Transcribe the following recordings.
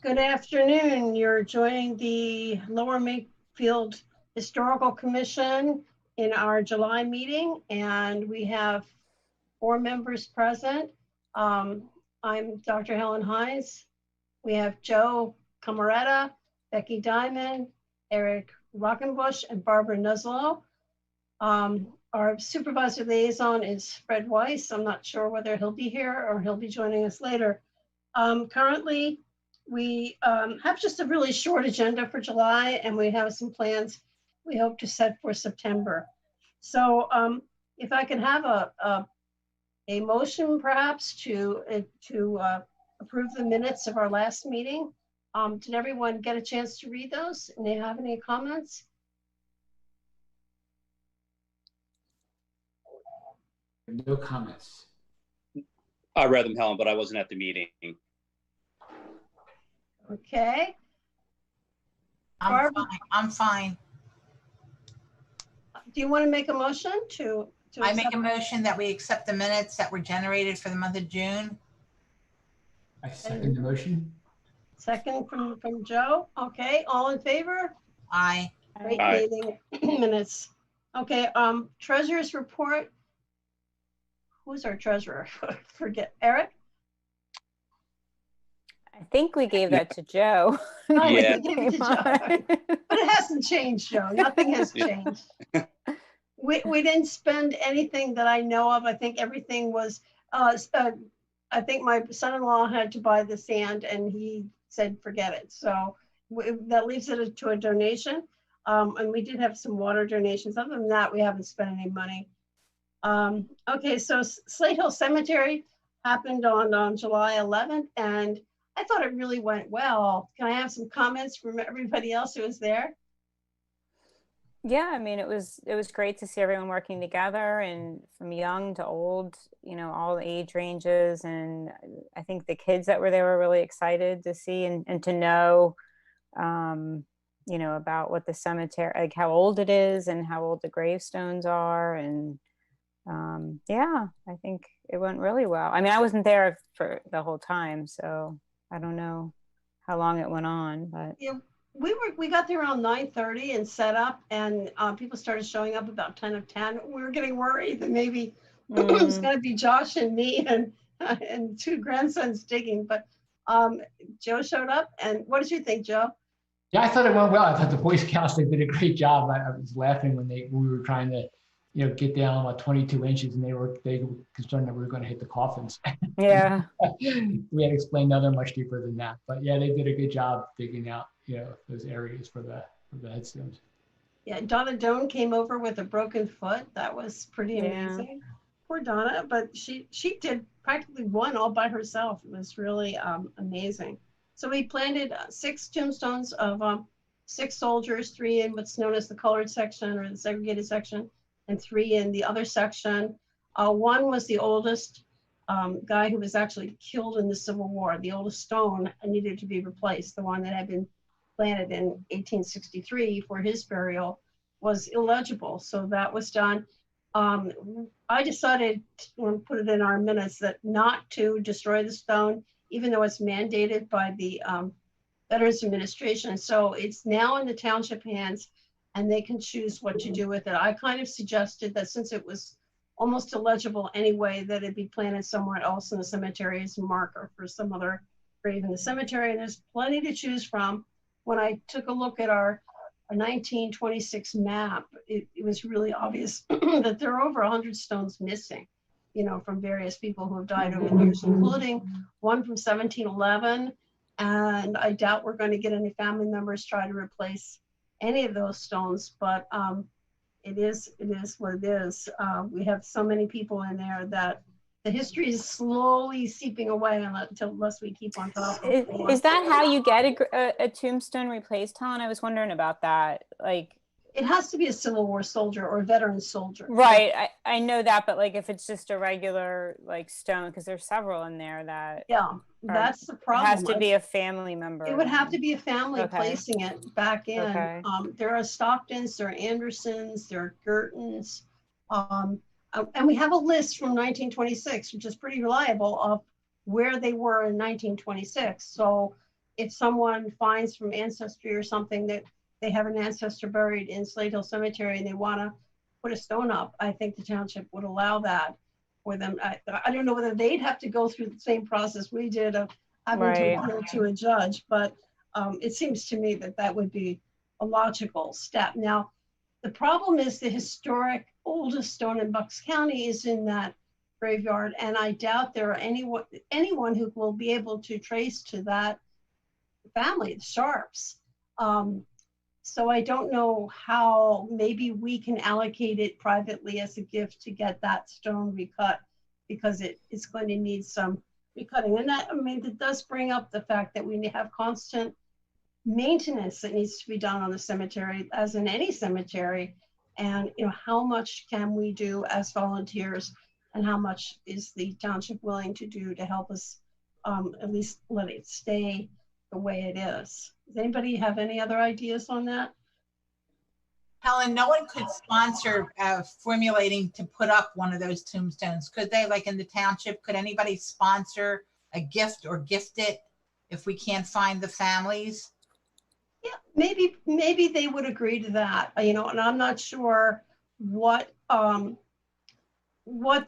Good afternoon. You're joining the Lower Makefield Historical Commission in our July meeting, and we have 4 members present. I'm Dr. Helen Hines. We have Joe Camaretta, Becky Diamond, Eric Rockenbush, and Barbara Nuzlo. Our supervisor liaison is Fred Weiss. I'm not sure whether he'll be here or he'll be joining us later. Currently, we have just a really short agenda for July, and we have some plans we hope to set for September. So if I can have a motion perhaps to approve the minutes of our last meeting. Did everyone get a chance to read those? And they have any comments? No comments. I read them, Helen, but I wasn't at the meeting. Okay. I'm fine. Do you want to make a motion to I make a motion that we accept the minutes that were generated for the month of June. I second the motion. Second from Joe. Okay, all in favor? Aye. Great Aye. meeting minutes. Okay, treasurer's report. Who's our treasurer? Forget, Eric? I think we gave that to Joe. Oh, we Yeah. did give it to Joe. But it hasn't changed, Joe. Nothing has changed. We didn't spend anything that I know of. I think everything was, I think my son-in-law had to buy the sand and he said, forget it. So that leaves it to a donation. And we did have some water donations. Other than that, we haven't spent any money. Okay, so Slate Hill Cemetery happened on July 11th, and I thought it really went well. Can I have some comments from everybody else who was there? Yeah, I mean, it was great to see everyone working together, and from young to old, all age ranges. And I think the kids that were there were really excited to see and to know, about what the cemetery, like how old it is and how old the gravestones are. And yeah, I think it went really well. I mean, I wasn't there for the whole time, so I don't know how long it went on, but yeah, we got there around 9:30 and set up, and people started showing up about 10 of 10. We were getting worried that maybe it was going to be Josh and me and 2 grandsons digging, but Joe showed up. And what did you think, Joe? Yeah, I thought it went well. I thought the Boy Scouts, they did a great job. I was laughing when we were trying to, get down about 22 inches, and they were concerned that we were going to hit the coffins. yeah. We had explained no, they're much deeper than that. But yeah, they did a good job digging out, those areas for the headstones. Yeah, Donna Doan came over with a broken foot. That was pretty amazing. Poor Donna, but she did practically one all by herself. It was really amazing. So we planted 6 tombstones of 6 soldiers, 3 in what's known as the colored section or the segregated section, and 3 in the other section. 1 was the oldest guy who was actually killed in the Civil War. The oldest stone needed to be replaced. The one that had been planted in 1863 for his burial was illegible, so that was done. I decided, to put it in our minutes, that not to destroy the stone, even though it's mandated by the Veterans Administration. So it's now in the township hands, and they can choose what to do with it. I kind of suggested that since it was almost illegible anyway, that it be planted somewhere else in the cemetery as a marker for some other grave in the cemetery. And there's plenty to choose from. When I took a look at our 1926 map, it was really obvious that there are over 100 stones missing, from various people who have died over the years, including one from 1711. And I doubt we're going to get any family members try to replace any of those stones, but it is what it is. We have so many people in there that the history is slowly seeping away unless we keep on top of it. Is that how you get a tombstone replaced, Helen? I was wondering about that. Like, it has to be a Civil War soldier or a veteran soldier. Right. I know that, but like if it's just a regular stone, because there's several in there that that's the problem. It has to be a family member. It would have to be a family placing it back in. Okay. There are Stocktons, there are Andersons, there are Girtons. And we have a list from 1926, which is pretty reliable, of where they were in 1926. So if someone finds from Ancestry or something that they have an ancestor buried in Slate Hill Cemetery and they want to put a stone up, I think the township would allow that for them. I don't know whether they'd have to go through the same process we did of having to appeal to a judge, but it seems to me that that would be a logical step. Now, the problem is the historic oldest stone in Bucks County is in that graveyard, and I doubt there are anyone who will be able to trace to that family, the Sharps. So I don't know how, maybe we can allocate it privately as a gift to get that stone recut, because it's going to need some recutting. And that, I mean, it does bring up the fact that we have constant maintenance that needs to be done on the cemetery, as in any cemetery. And, you know, how much can we do as volunteers, and how much is the township willing to do to help us at least let it stay the way it is? Does anybody have any other ideas on that? Helen, no one could sponsor formulating to put up one of those tombstones, could they? Like in the township, could anybody sponsor a gift or gift it if we can't find the families? Yeah, maybe they would agree to that, you know, and I'm not sure what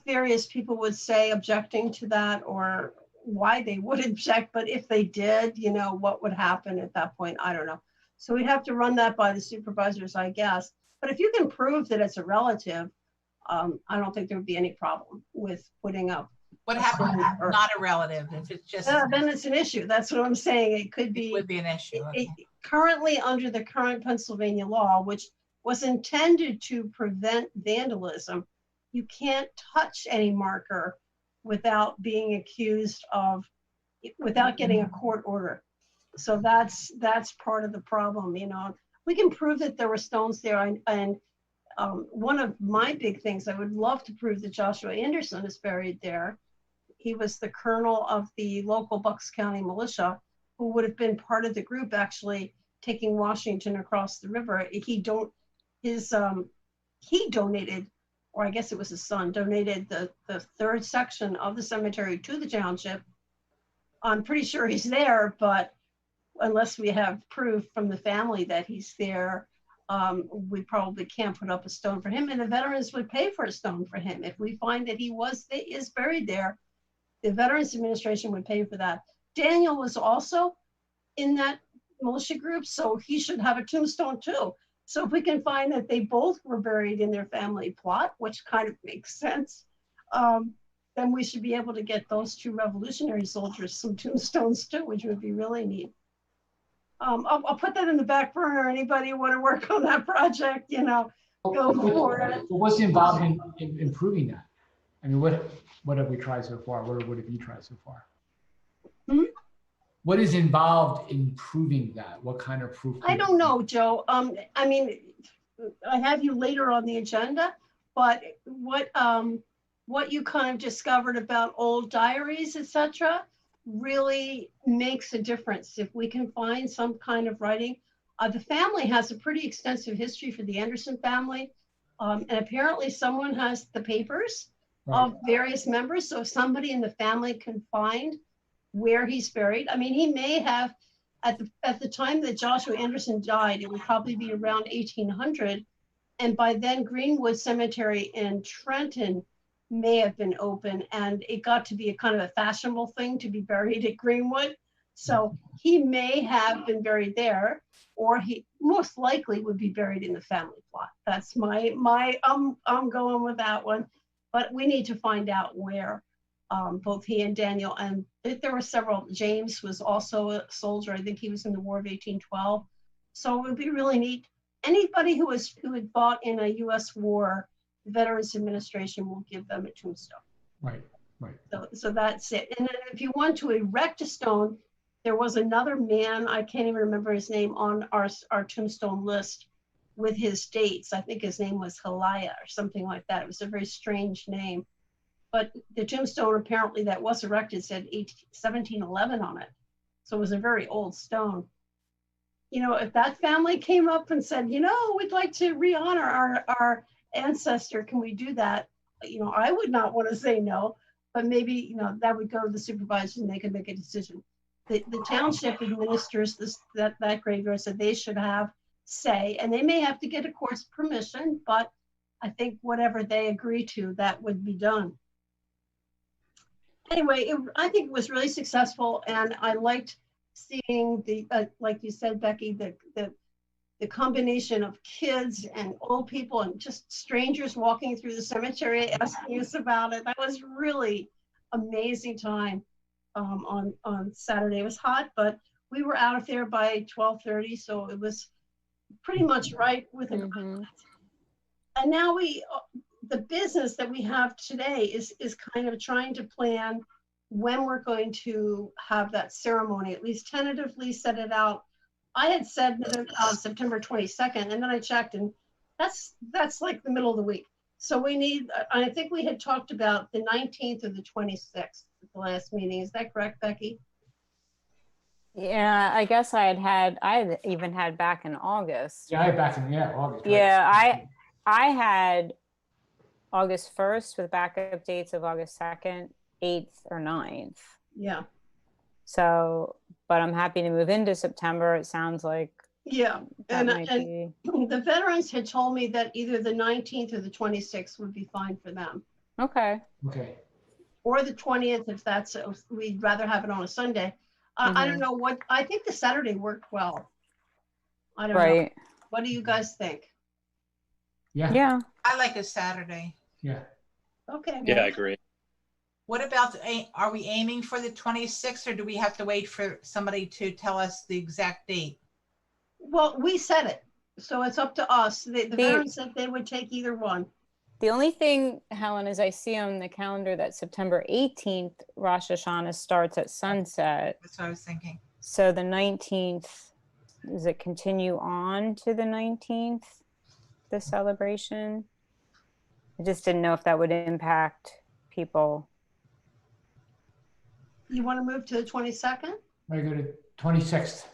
various people would say objecting to that, or why they would object, but if they did, you know, what would happen at that point? I don't know. So we'd have to run that by the supervisors, I guess. But if you can prove that it's a relative, I don't think there would be any problem with putting up. What happens if it's not a relative? If it's just then it's an issue. That's what I'm saying. It could be. It would be an issue. Okay. Currently, under the current Pennsylvania law, which was intended to prevent vandalism, you can't touch any marker without being accused of, without getting a court order. So that's part of the problem. You know, we can prove that there were stones there, and one of my big things, I would love to prove that Joshua Anderson is buried there. He was the colonel of the local Bucks County militia, who would have been part of the group actually taking Washington across the river. He donated, or I guess it was his son, donated the third section of the cemetery to the township. I'm pretty sure he's there, but unless we have proof from the family that he's there, we probably can't put up a stone for him. And the veterans would pay for a stone for him. If we find that he is buried there, the Veterans Administration would pay for that. Daniel was also in that militia group, so he should have a tombstone too. So if we can find that they both were buried in their family plot, which kind of makes sense, then we should be able to get those two Revolutionary soldiers some tombstones too, which would be really neat. I'll put that in the back burner. Anybody want to work on that project, you know, go for it. What's involved in improving that? I mean, what have we tried so far? What have you tried so far? What is involved in proving that? What kind of proof? I don't know, Joe. I mean, I have you later on the agenda, but what you kind of discovered about old diaries, etc., really makes a difference. If we can find some kind of writing, the family has a pretty extensive history for the Anderson family, and apparently someone has the papers of various members. So if somebody in the family can find where he's buried, I mean, he may have, at the time that Joshua Anderson died, it would probably be around 1800, and by then Greenwood Cemetery in Trenton may have been open, and it got to be a kind of a fashionable thing to be buried at Greenwood. So he may have been buried there, or he most likely would be buried in the family plot. That's I'm going with that one, but we need to find out where. Both he and Daniel, and there were several. James was also a soldier. I think he was in the War of 1812. So it would be really neat. Anybody who had fought in a U.S. war, the Veterans Administration will give them a tombstone. Right. So that's it. And then if you want to erect a stone, there was another man, I can't even remember his name, on our tombstone list with his dates. I think his name was Halaya or something like that. It was a very strange name. But the tombstone apparently that was erected said 1711 on it. So it was a very old stone. You know, if that family came up and said, you know, we'd like to re-honor our ancestor, can we do that? You know, I would not want to say no, but maybe, you know, that would go to the supervisors and they could make a decision. the township administers that graveyard, so they should have say, and they may have to get a court's permission, but I think whatever they agree to, that would be done. Anyway, I think it was really successful, and I liked seeing the, like you said, Becky, the combination of kids and old people and just strangers walking through the cemetery asking us about it. That was really amazing time on Saturday. It was hot, but we were out of there by 12:30, so it was pretty much right with it. Mhm. And now the business that we have today is kind of trying to plan when we're going to have that ceremony, at least tentatively set it out. I had said September 22nd, and then I checked, and that's like the middle of the week. So we need, I think we had talked about the 19th or the 26th at the last meeting. Is that correct, Becky? Yeah, I guess I had even had back in August. Yeah, I had back in, August. right? Yeah, I had August 1st with backup dates of August 2nd, 8th, or 9th. Yeah. So, but I'm happy to move into September. It sounds like Yeah. that And might be. the veterans had told me that either the 19th or the 26th would be fine for them, Okay. Okay. or the 20th if that's, we'd rather have it on a Sunday. I don't know what, I think the Saturday worked well. I don't know. Right. What do you guys think? Yeah. Yeah. I like a Saturday. Yeah. Okay. Yeah, well, I agree. What about, are we aiming for the 26th, or do we have to wait for somebody to tell us the exact date? Well, we said it, so it's up to us. The veterans said they would take either one. The only thing, Helen, is I see on the calendar that September 18th, Rosh Hashanah starts at sunset. That's what I was thinking. So the 19th, does it continue on to the 19th, the celebration? I just didn't know if that would impact people. You want to move to the 22nd? I go to 26th.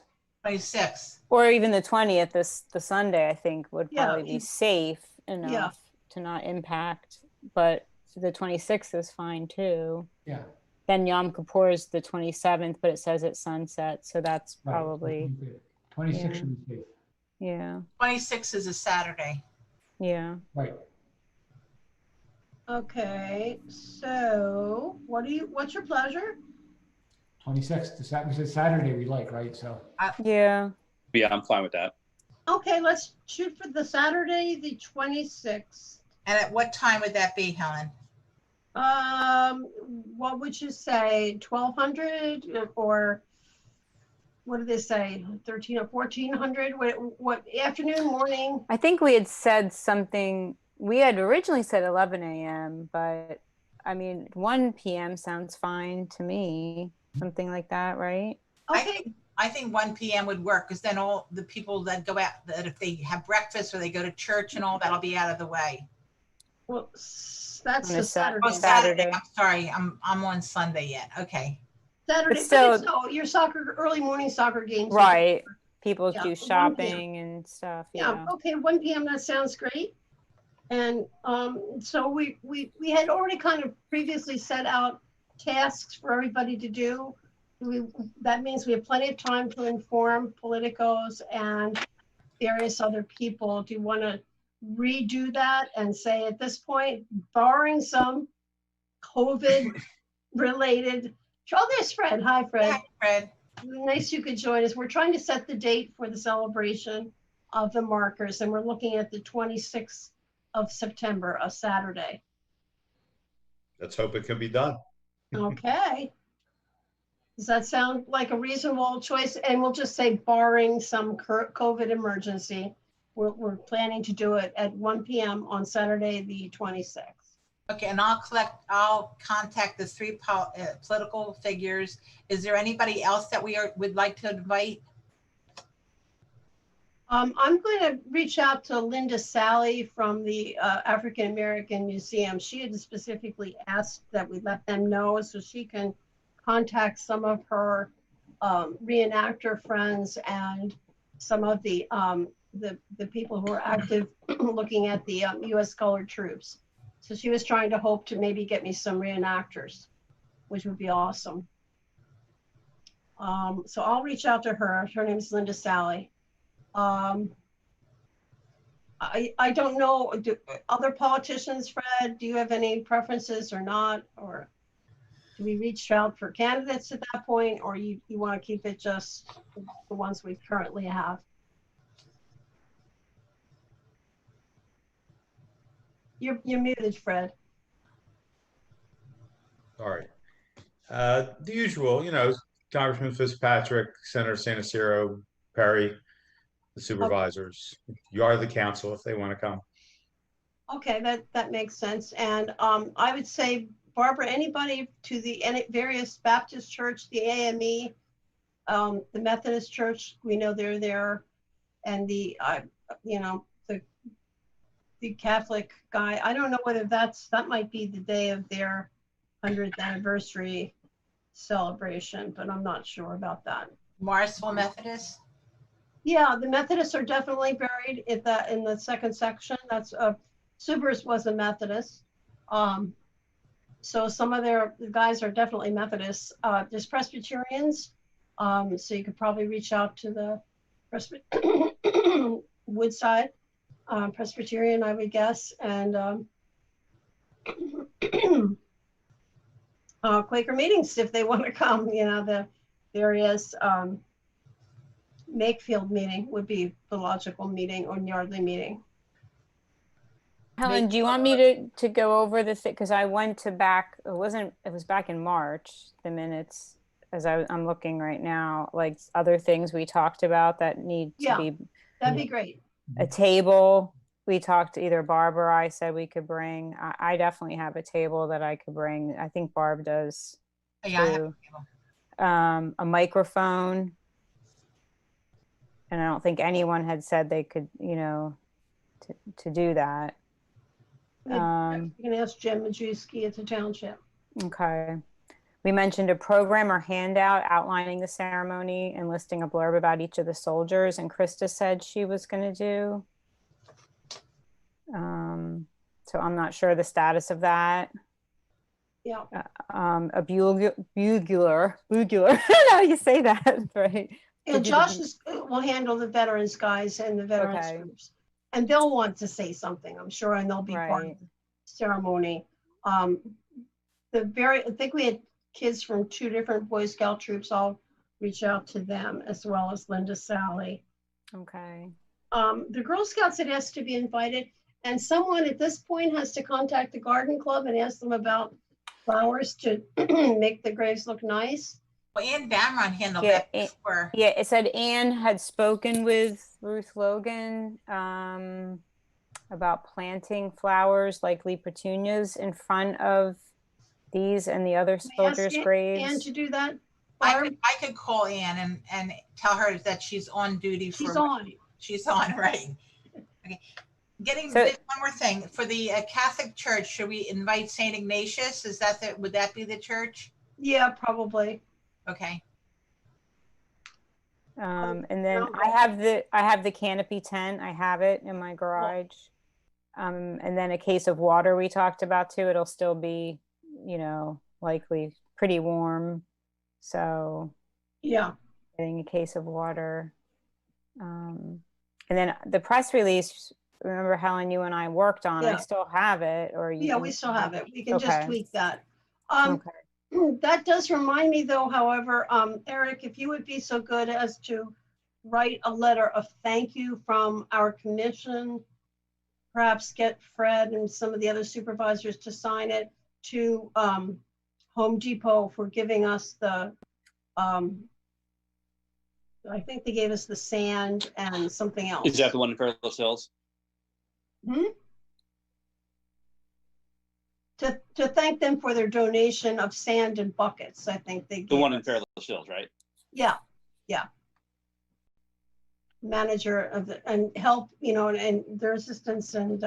26th. Or even the 20th, the Sunday, I think would Yeah, probably be safe enough to not impact. But the 26th is fine too. Yeah. Then Yom Kippur is the 27th, but it says it's sunset. So that's Right. probably, 26 should be safe. yeah. 26th is a Saturday. Yeah. Right. Okay, so what's your pleasure? 26th. It's Saturday we like, right? So. Yeah. Yeah, I'm fine with that. Okay, let's shoot for the Saturday, the 26th. And at what time would that be, Helen? What would you say, 1200 or what did they say, 13 or 1400? What afternoon, morning? I think we had said something, we had originally said 11 a.m., but I mean, 1 p.m. sounds fine to me. Something like that, right? Okay, I think 1 p.m. would work, because then all the people that go out, that if they have breakfast or they go to church and all, that'll be out of the way. well, that's On the a Saturday. Oh, Saturday. I'm sorry. I'm on Sunday yet. Okay. Saturday, But still- but your early morning soccer games. Right. People Yeah, do 1 shopping and stuff. Yeah, Yeah. okay, 1 p.m. That sounds great. And so we had already kind of previously set out tasks for everybody to do. That means we have plenty of time to inform politicos and various other people. Do you want to redo that and say at this point, barring some COVID related, oh, there's Fred. Hi, Fred. Hi, Fred. Nice you could join us. We're trying to set the date for the celebration of the markers, and we're looking at the 26th of September, a Saturday. Let's hope it can be done. Okay. Does that sound like a reasonable choice? And we'll just say barring some COVID emergency, we're planning to do it at 1 p.m. on Saturday, the 26th. Okay, and I'll contact the three political figures. Is there anybody else that would like to invite? I'm going to reach out to Linda Sally from the African American Museum. She had specifically asked that we let them know so she can contact some of her reenactor friends and some of the people who are active looking at the U.S. colored troops. So she was trying to hope to maybe get me some reenactors, which would be awesome. So I'll reach out to her. Her name is Linda Sally. I don't know, do other politicians, Fred, do you have any preferences or not? Or do we reach out for candidates at that point, or you want to keep it just the ones we currently have? You're muted, Fred. Sorry. The usual, Congressman Fitzpatrick, Senator Sanaciro, Perry, the supervisors. You are the council if they want to come. Okay, that makes sense. And I would say, Barbara, anybody to the various Baptist church, the AME, the Methodist church, we know they're there, and the Catholic guy. I don't know whether that might be the day of their 100th anniversary celebration, but I'm not sure about that. Morrisville Methodist? Yeah, the Methodists are definitely buried in the second section. That's Subers was a Methodist. So some of their guys are definitely Methodists. There's Presbyterians. So you could probably reach out to the Woodside Presbyterian, I would guess, and Quaker meetings if they want to come. The various Makefield meeting would be the logical meeting, or Yardley meeting. Helen, do you want me to go over this? Because I went to back, it was back in March, the minutes, as I'm looking right now, like other things we talked about that need to be. That'd be great. A table. We talked, either Barb or I said we could bring. I definitely have a table that I could bring. I think Barb does. Yeah, I have a table. A microphone. And I don't think anyone had said they could, to do that. You can ask Jim Majewski at the township. Okay. We mentioned a program or handout outlining the ceremony and listing a blurb about each of the soldiers, and Krista said she was going to do. So I'm not sure the status of that. Yeah. A bugler. I don't know how you say that, right? And Josh will handle the veterans guys and the veterans groups. And they'll want to say something, I'm sure, and they'll be part of the ceremony. I think we had kids from 2 different Boy Scout troops. I'll reach out to them, as well as Linda Sally. Okay. The Girl Scouts had asked to be invited, and someone at this point has to contact the garden club and ask them about flowers to make the graves look nice. Well, Ann Bamron handled that before. Yeah, it said Ann had spoken with Ruth Logan about planting flowers, likely petunias, in front of these and the other soldiers' graves. Ann to do that? I could call Ann and tell her that she's on duty. She's on, right? Okay. One more thing for the Catholic Church. Should we invite St. Ignatius? Would that be the church? Yeah, probably. Okay. And then I have the canopy tent. I have it in my garage. And then a case of water we talked about too. It'll still be, likely pretty warm. So yeah, getting a case of water. And then the press release, remember Helen, you and I worked on, I still have it, we still have it. We can just tweak that. That does remind me though, however, Eric, if you would be so good as to write a letter of thank you from our commission, perhaps get Fred and some of the other supervisors to sign it, to Home Depot for giving us the, I think they gave us the sand and something else. Is that the one in Fairless Hills? To thank them for their donation of sand and buckets. I think they gave the one in Fairless Hills, right? Yeah. Manager of and help, and their assistance and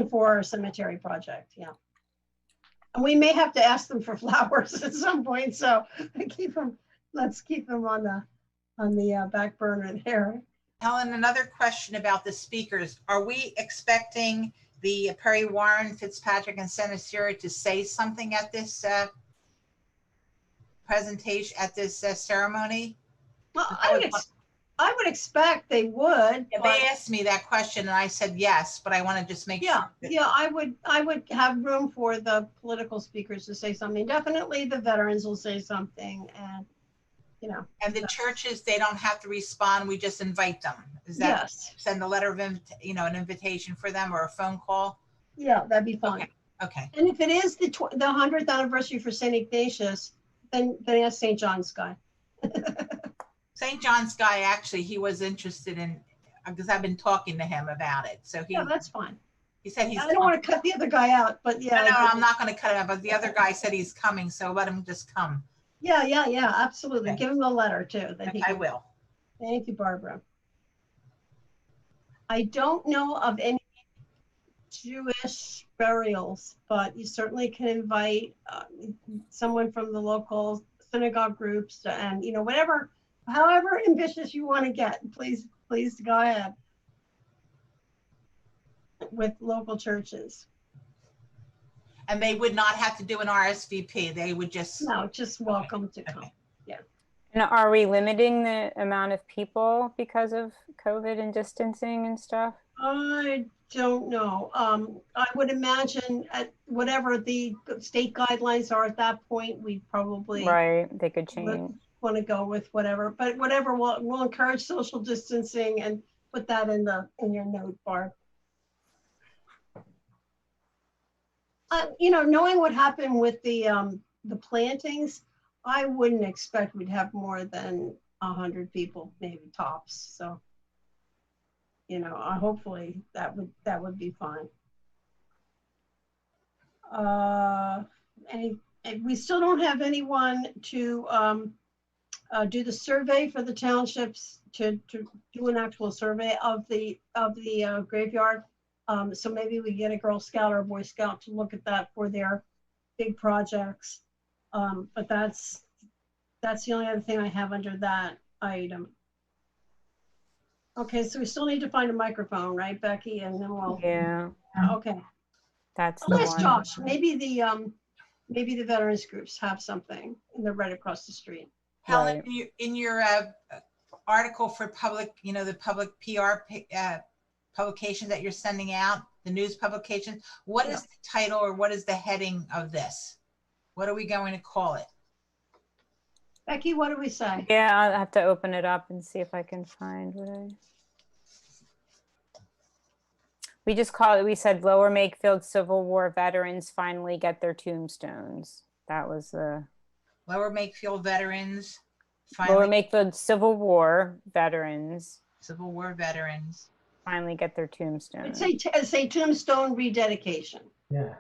for our cemetery project. Yeah. And we may have to ask them for flowers at some point. So let's keep them on the back burner there. Helen, another question about the speakers. Are we expecting the Perry Warren, Fitzpatrick, and Senaciro to say something at this presentation at this ceremony? Well, That was I would expect they would. Yeah, but- they asked me that question and I said yes, but I want to just make Yeah, sure. that- yeah, I would have room for the political speakers to say something. Definitely the veterans will say something and, you know, And the churches, they don't have to respond. We just invite them. Is that yes, send a letter of, an invitation for them or a phone call? yeah, that'd be fine. Okay. Okay. And if it is the 100th anniversary for St. Ignatius, then ask St. John's guy. St. John's guy, actually, he was interested in, because I've been talking to him about it. So Yeah, that's fine. he said he's I don't want to cut the other guy out, but yeah. No, I'm not going to cut him out, but the other guy said he's coming, so let him just come. Yeah, absolutely. Okay. Give him a letter too. That he I can- will. Thank you, Barbara. I don't know of any Jewish burials, but you certainly can invite someone from the local synagogue groups and, whatever, however ambitious you want to get, please go ahead with local churches. And they would not have to do an RSVP. They would just. No, just welcome to come. Okay. And are we limiting the amount of people because of COVID and distancing and stuff? I don't know. I would imagine at whatever the state guidelines are at that point, we probably Right, they could change. want to go with whatever, but whatever we'll encourage social distancing and put that in your note, Barb. Knowing what happened with the plantings, I wouldn't expect we'd have more than 100 people, maybe tops. So, hopefully that would be fine. We still don't have anyone to do the survey for the townships to do an actual survey of the graveyard. So maybe we get a Girl Scout or a Boy Scout to look at that for their big projects. But that's the only other thing I have under that item. Okay, so we still need to find a microphone, right, Becky? And then we'll. Yeah, Okay. that's the Unless one. Josh, maybe the veterans groups have something and they're right across the street. Helen, Right. in your article for public, the public PR publication that you're sending out, the news publication, what is the title or what is the heading of this? What are we going to call it? Becky, what do we say? Yeah, I'll have to open it up and see if I can find what we just call it, we said Lower Makefield Civil War veterans finally get their tombstones. That was the Lower Makefield veterans, Lower Makefield Civil War veterans Civil War veterans. finally get their I'd tombstones. say tombstone rededication. Yeah.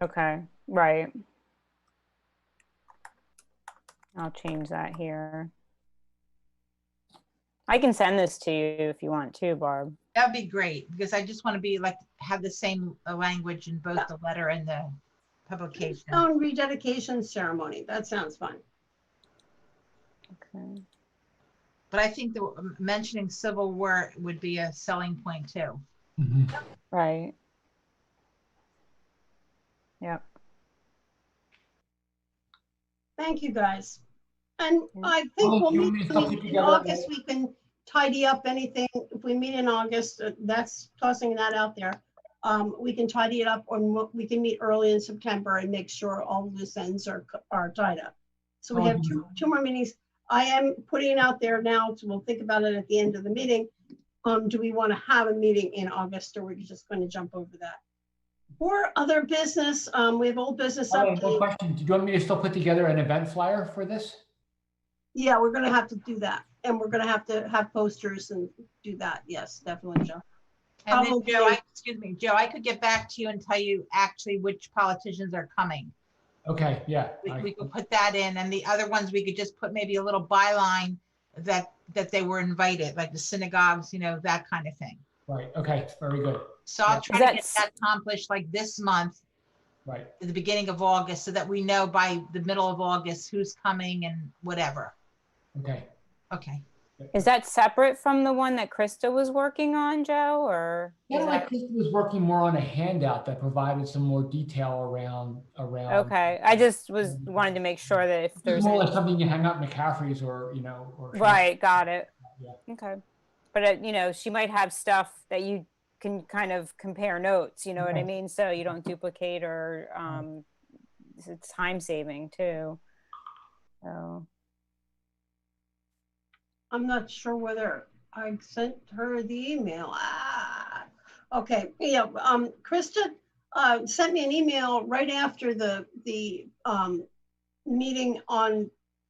Okay, right. I'll change that here. I can send this to you if you want to, Barb. That'd be great because I just want to have the same language in both the letter and the publication. Tombstone rededication ceremony. That sounds fun. Okay. But I think mentioning Civil War would be a selling point too. Mhm. Right. Yep. Thank you, guys. And Yeah. I think Well, we'll you want me meet to stop it in together? August. We can tidy up anything. If we meet in August, that's tossing that out there. We can tidy it up, or we can meet early in September and make sure all loose ends are tied up. So we have two more meetings. I am putting it out there now, so we'll think about it at the end of the meeting. Do we want to have a meeting in August, or we're just going to jump over that? For other business, we have old business Oh, one update. question. Do you want me to still put together an event flyer for this? Yeah, we're gonna have to do that, and we're gonna have to have posters and do that. Yes, definitely, Joe. And then Probably. Joe, I could get back to you and tell you actually which politicians are coming. Okay, yeah. We could put that in, and the other ones we could just put maybe a little byline that they were invited, like the synagogues, that kind of thing. Right, okay, very good. So I'll Yeah. try to get That's- that accomplished like this month, Right, at the beginning of August, so that we know by the middle of August who's coming and whatever. okay. Okay. Is that separate from the one that Krista was working on, Joe, or? Kind is of like that- Krista was working more on a handout that provided some more detail around. Okay, I just wanted to make sure that if It's there's more any. like something you hang up McCaffrey's or, or. Right, got it. Yeah. Okay. But, she might have stuff that you can kind of compare notes, you know what I Right. mean? So you don't duplicate or it's time saving too. So, I'm not sure whether I sent her the email. Okay, yeah, Krista sent me an email right after the meeting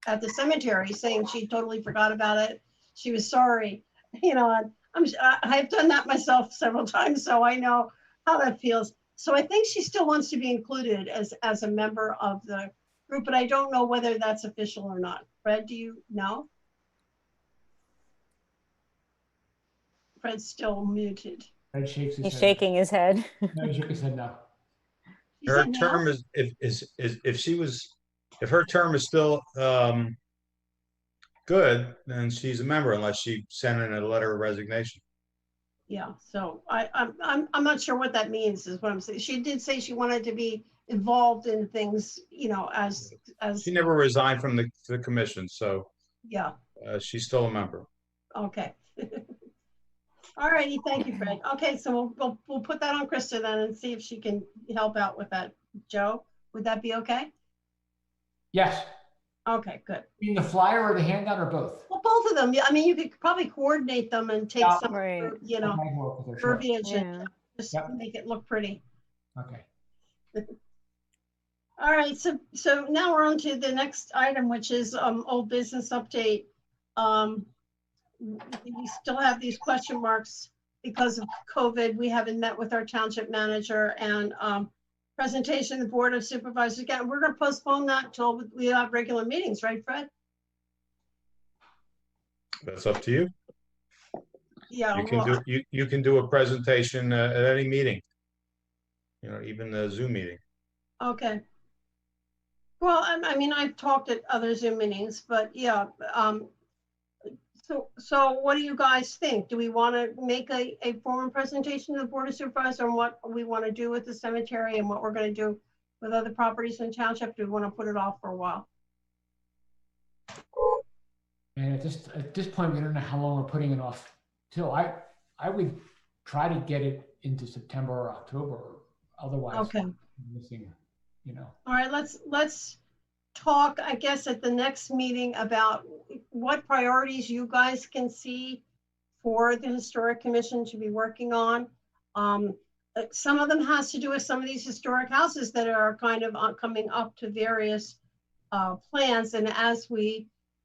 at the cemetery saying she totally forgot about it. She was sorry, I've done that myself several times, so I know how that feels. So I think she still wants to be included as a member of the group, but I don't know whether that's official or not. Fred, do you know? Fred's still muted. Fred shakes his he's head. shaking his head. No, he shook his head no. She Her said no? term is, if her term is still good, then she's a member unless she sent in a letter of resignation. Yeah, so I'm not sure what that means is what I'm saying. She did say she wanted to be involved in things, as She never resigned from the commission, so yeah, she's still a member. okay. All righty, thank you, Fred. Okay, so we'll put that on Krista then and see if she can help out with that. Joe, would that be okay? Yes. Okay, good. You mean the flyer or the handout or both? Well, both of them. Yeah, I mean, you could probably coordinate them and take Yeah. some, Right. Okay, work with her, sure. verbiage and Yeah. just Yep. make it look pretty. Okay. All right, so now we're on to the next item, which is old business update. We still have these question marks because of COVID. We haven't met with our township manager and presentation of the Board of Supervisors. Again, we're going to postpone that until we have regular meetings, right, Fred? That's up to you. Yeah. You can do a presentation at any meeting. Even the Zoom meeting. Okay. Well, I mean, I've talked at other Zoom meetings, but yeah. So what do you guys think? Do we want to make a formal presentation to the Board of Supervisors on what we want to do with the cemetery and what we're going to do with other properties in township? Do we want to put it off for a while? And at this point, we don't know how long we're putting it off till. I would try to get it into September or October. Otherwise, Okay. missing, All right, let's talk, I guess, at the next meeting about what priorities you guys can see for the Historic Commission to be working on. Some of them has to do with some of these historic houses that are kind of coming up to various plans. And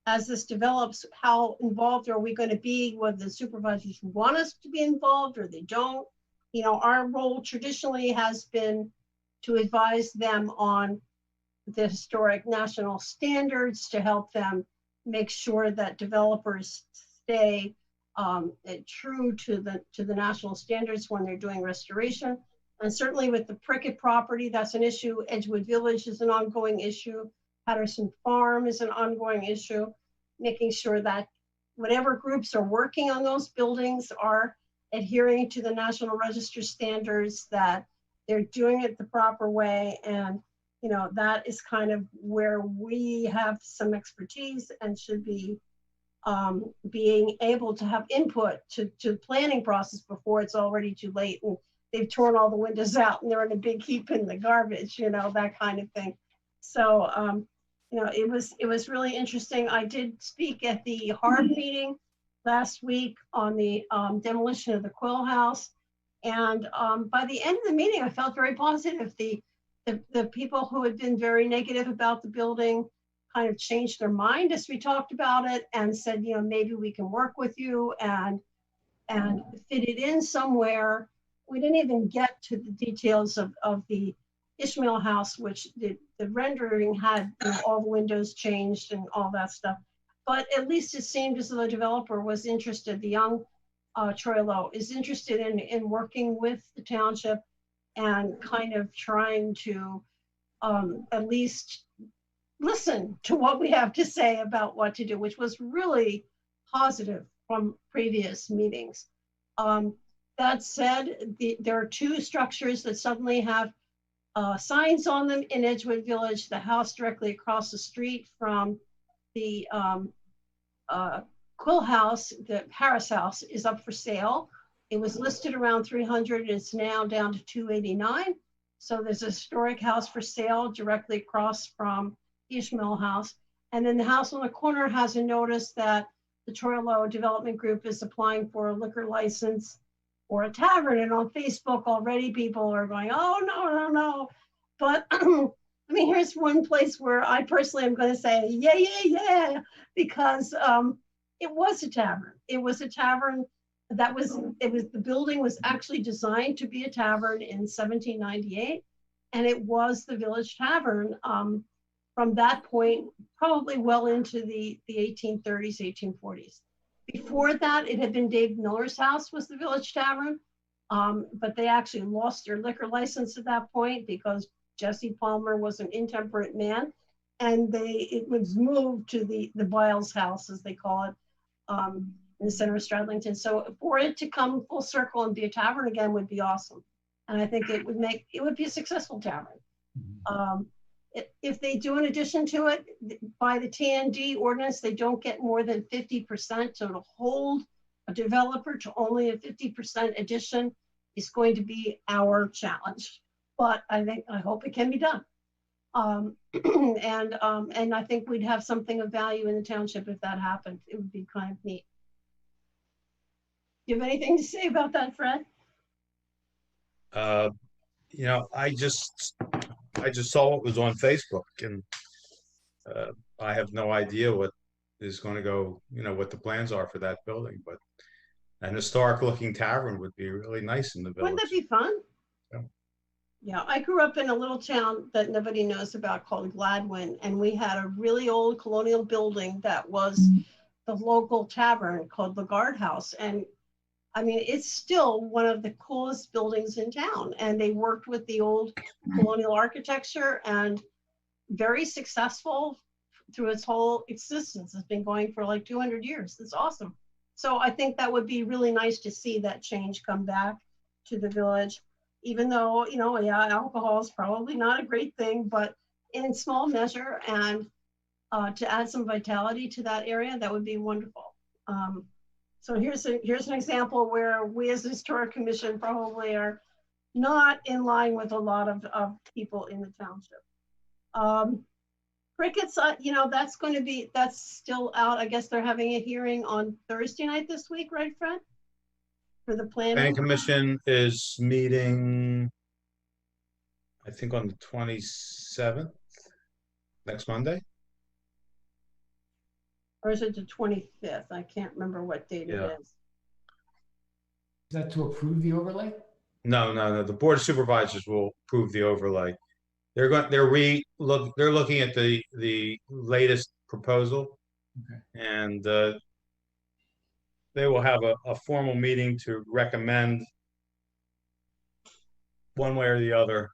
as this develops, how involved are we going to be? Whether the supervisors want us to be involved or they don't. Our role traditionally has been to advise them on the historic national standards to help them make sure that developers stay true to the national standards when they're doing restoration. And certainly with the Prickett property, that's an issue. Edgewood Village is an ongoing issue. Patterson Farm is an ongoing issue. Making sure that whatever groups are working on those buildings are adhering to the National Register standards, that they're doing it the proper way. And that is kind of where we have some expertise and should be being able to have input to the planning process before it's already too late and they've torn all the windows out and they're in a big heap in the garbage, that kind of thing. So, it was really interesting. I did speak at the HARB meeting last week on the demolition of the Quill House. And by the end of the meeting, I felt very positive. The people who had been very negative about the building kind of changed their mind as we talked about it and said, maybe we can work with you and fit it in somewhere. We didn't even get to the details of the Ishmael house, which the rendering had all the windows changed and all that stuff. But at least it seemed as though the developer was interested. The young Troy Lowe is interested in working with the township and kind of trying to at least listen to what we have to say about what to do, which was really positive from previous meetings. That said, there are two structures that suddenly have signs on them in Edgewood Village. The house directly across the street from the Quill House, the Harris House, is up for sale. It was listed around 300. It's now down to 289. So there's a historic house for sale directly across from Ishmael House. And then the house on the corner has a notice that the Troilo Development Group is applying for a liquor license or a tavern. And on Facebook already people are going, oh, no. But I mean, here's one place where I personally am going to say, yeah, because it was a tavern. It was a tavern the building was actually designed to be a tavern in 1798. And it was the Village Tavern from that point, probably well into the 1830s, 1840s. Before that, it had been Dave Miller's house was the Village Tavern, but they actually lost their liquor license at that point because Jesse Palmer was an intemperate man, and it was moved to the Biles house, as they call it, in the center of Stradlington. So for it to come full circle and be a tavern again would be awesome. And I think it would be a successful tavern. If they do an addition to it, by the TND ordinance, they don't get more than 50%. So to hold a developer to only a 50% addition is going to be our challenge. But I hope it can be done. And I think we'd have something of value in the township if that happened. It would be kind of neat. Do you have anything to say about that, Fred? You know, I just saw what was on Facebook, and I have no idea what is going to go, you know, what the plans are for that building, but an historic looking tavern would be really nice in the village. Wouldn't that be fun? Yeah. Yeah, I grew up in a little town that nobody knows about called Gladwin, and we had a really old colonial building that was the local tavern called the Guard House. And I mean, it's still one of the coolest buildings in town. And they worked with the old colonial architecture and very successful through its whole existence. It's been going for like 200 years. It's awesome. So I think that would be really nice to see that change come back to the village, even though, you know, yeah, alcohol is probably not a great thing, but in small measure, and to add some vitality to that area, that would be wonderful. So here's an example where we as the Historic Commission probably are not in line with a lot of people in the township. Crickets, you know, that's still out. I guess they're having a hearing on Thursday night this week, right, Fred? For the planning Commission is meeting, I think, on the 27th, next Monday. Or is it the 25th? I can't remember what date it is. Is that to approve the overlay? No. The Board of Supervisors will approve the overlay. They're looking at the latest proposal, Okay. and they will have a formal meeting to recommend one way or the other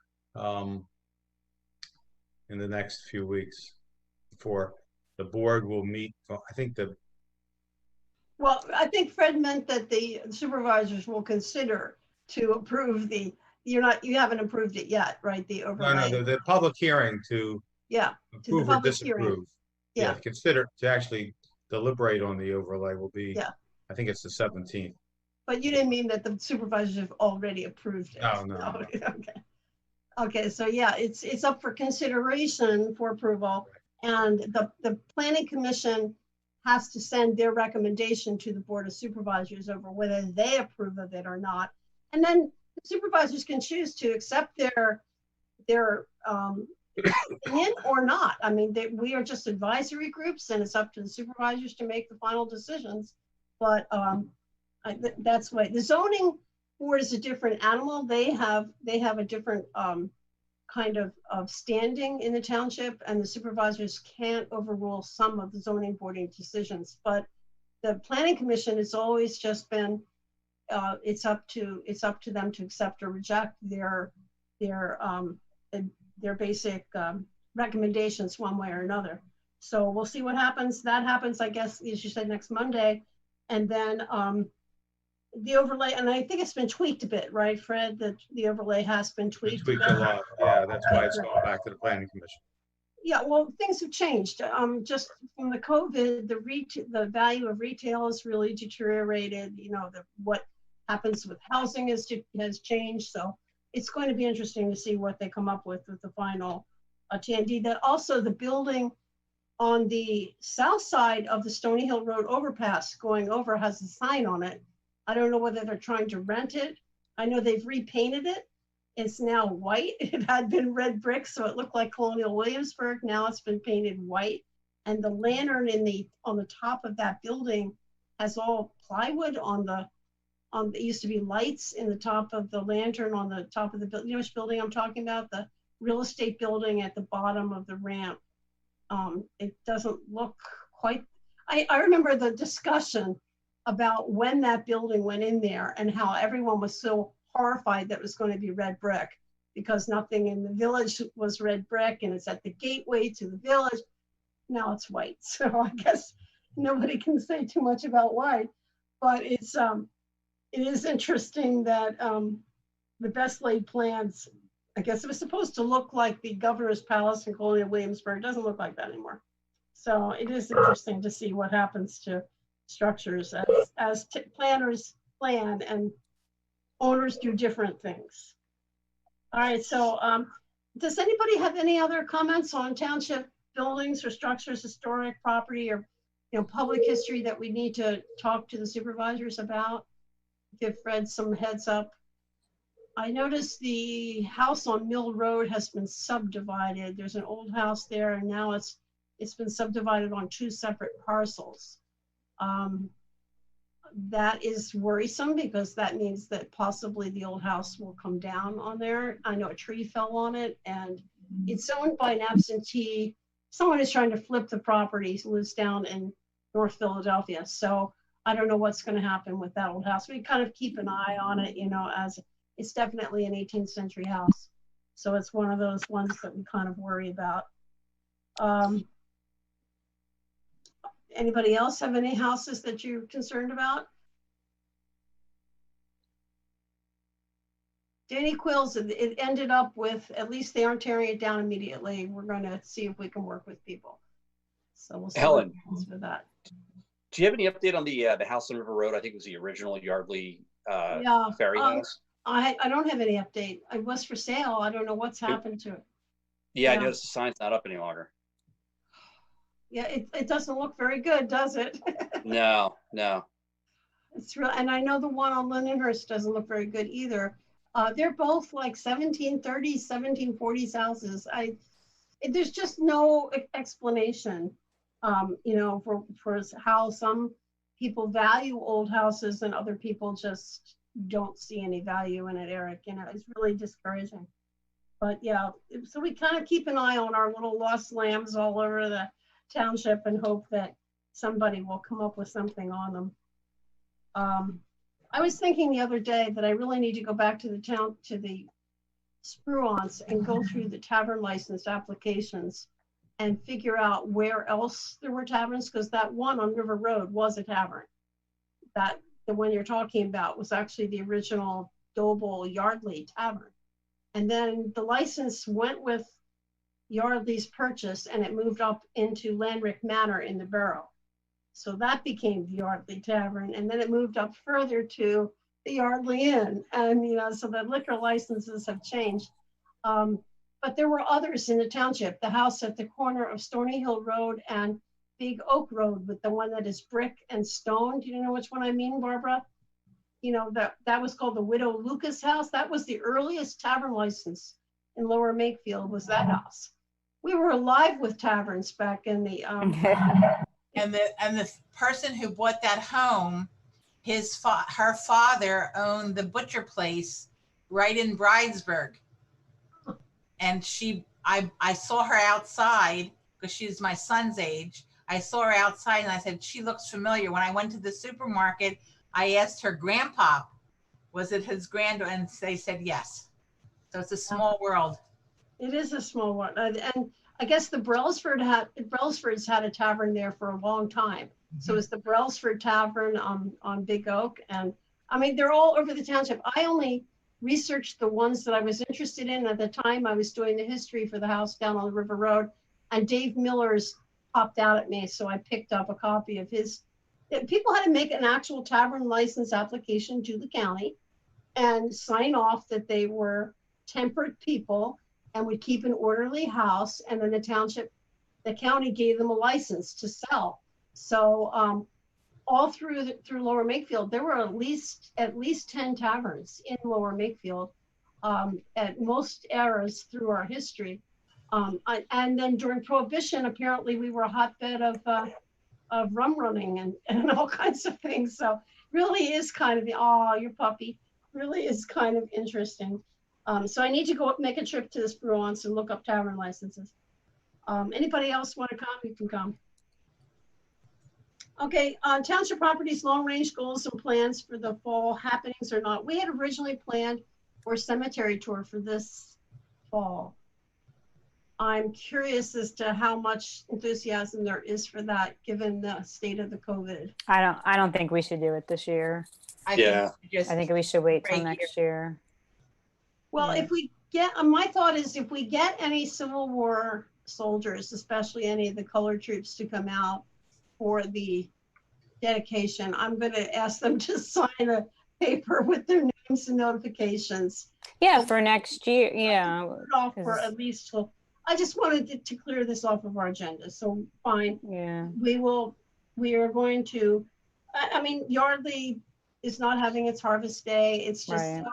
in the next few weeks before the board will meet. I think Well, I think Fred meant that the supervisors will consider to approve you haven't approved it yet, right? The overlay. no, the public hearing to approve or disapprove. Hearing. Yeah. Consider to actually deliberate on the overlay will be. Yeah. I think it's the 17th. But you didn't mean that the supervisors have already approved it. No. Okay. So yeah, it's up for consideration for approval, and the Planning Commission has to send their recommendation to the Board of Supervisors over whether they approve of it or not, and then the supervisors can choose to accept their opinion or not. I mean, we are just advisory groups, and it's up to the supervisors to make the final decisions. But that's why the zoning board is a different animal. They have a different kind of standing in the township, and the supervisors can't overrule some of the zoning boarding decisions. But the Planning Commission has always just been it's up to them to accept or reject their basic recommendations one way or another. So we'll see what happens. That happens, I guess, as you said, next Monday. And then the overlay, and I think it's been tweaked a bit, right, Fred? The overlay has been It's tweaked. tweaked a lot. Yeah, that's why it's going back to the planning commission. Yeah, well, things have changed. Just from the COVID, the value of retail has really deteriorated. You know, what happens with housing has changed. So it's going to be interesting to see what they come up with the final TND. That also the building on the south side of the Stony Hill Road overpass going over has a sign on it. I don't know whether they're trying to rent it. I know they've repainted it. It's now white. It had been red brick, so it looked like Colonial Williamsburg. Now it's been painted white. And the lantern on the top of that building has all plywood it used to be lights in the top of the lantern on the top of the building. You know which building I'm talking about? The real estate building at the bottom of the ramp. It doesn't look quite, I remember the discussion about when that building went in there and how everyone was so horrified that it was going to be red brick because nothing in the village was red brick and it's at the gateway to the village. Now it's white. So I guess nobody can say too much about white, but it is interesting that the best laid plans, I guess it was supposed to look like the governor's palace in Colonial Williamsburg. It doesn't look like that anymore. So it is interesting to see what happens to structures as planners plan and owners do different things. All right, so does anybody have any other comments on township buildings or structures, historic property, or public history that we need to talk to the supervisors about? Give Fred some heads up. I noticed the house on Mill Road has been subdivided. There's an old house there, and now it's been subdivided on 2 separate parcels. That is worrisome because that means that possibly the old house will come down on there. I know a tree fell on it, and it's owned by an absentee. Someone is trying to flip the property, lives down in North Philadelphia. So I don't know what's going to happen with that old house. We kind of keep an eye on it, as it's definitely an 18th century house. So it's one of those ones that we kind of worry about. Anybody else have any houses that you're concerned about? Danny Quills, it ended up with, at least they aren't tearing it down immediately. We're going to see if we can work with people. So we'll see Helen, what happens for that. Do you have any update on the house on River Road? I think it was the original Yardley ferry house. I don't have any update. It was for sale. I don't know what's happened to it. Yeah, I noticed the sign's not up any longer. Yeah, it doesn't look very good, does it? No. It's real, and I know the one on Lindenhurst doesn't look very good either. They're both like 1730s, 1740s houses. There's just no explanation, for how some people value old houses and other people just don't see any value in it, Eric. It's really discouraging. But yeah, so we kind of keep an eye on our little lost lambs all over the township and hope that somebody will come up with something on them. I was thinking the other day that I really need to go back to the Spruance and go through the tavern license applications and figure out where else there were taverns, because that one on River Road was a tavern. That the one you're talking about was actually the original Doble Yardley Tavern. And then the license went with Yardley's purchase and it moved up into Landrick Manor in the borough. So that became the Yardley Tavern, and then it moved up further to the Yardley Inn. And, so the liquor licenses have changed. But there were others in the township. The house at the corner of Stony Hill Road and Big Oak Road, with the one that is brick and stone. Do you know which one I mean, Barbara? That was called the Widow Lucas House. That was the earliest tavern license in Lower Makefield, was that house. We were alive with taverns back in the And the person who bought that home, her father owned the butcher place right in Bridesburg. And I saw her outside because she's my son's age. I saw her outside and I said, she looks familiar. When I went to the supermarket, I asked her grandpa, was it his granddaughter? And they said yes. So it's a small world. It is a small one. And I guess the Brailsfords had a tavern there for a long time. So it's the Brailsford Tavern on Big Oak. And I mean, they're all over the township. I only researched the ones that I was interested in. At the time, I was doing the history for the house down on the River Road, and Dave Miller's popped out at me. So I picked up a copy of his. People had to make an actual tavern license application to the county and sign off that they were temperate people and would keep an orderly house. And then the county gave them a license to sell. So all through Lower Makefield, there were at least 10 taverns in Lower Makefield at most eras through our history. And then during Prohibition, apparently we were a hotbed of rum running and all kinds of things. So really is kind of your puppy really is kind of interesting. So I need to go make a trip to this Bruance and look up tavern licenses. Anybody else want to come? You can come. Okay, Township Properties long-range goals and plans for the fall happenings or not. We had originally planned for a cemetery tour for this fall. I'm curious as to how much enthusiasm there is for that, given the state of the COVID. I don't think we should do it this year. I think we should wait till Right next year. Well, if we get, my thought is if we get any Civil War soldiers, especially any of the colored troops, to come out for the dedication, I'm going to ask them to sign a paper with their names and notifications. Yeah, for next year. Yeah. Put it off for at least till, I just wanted to clear this off of our agenda. So fine. Yeah. We are going to, I mean, Yardley is not having its harvest day. It's just Right.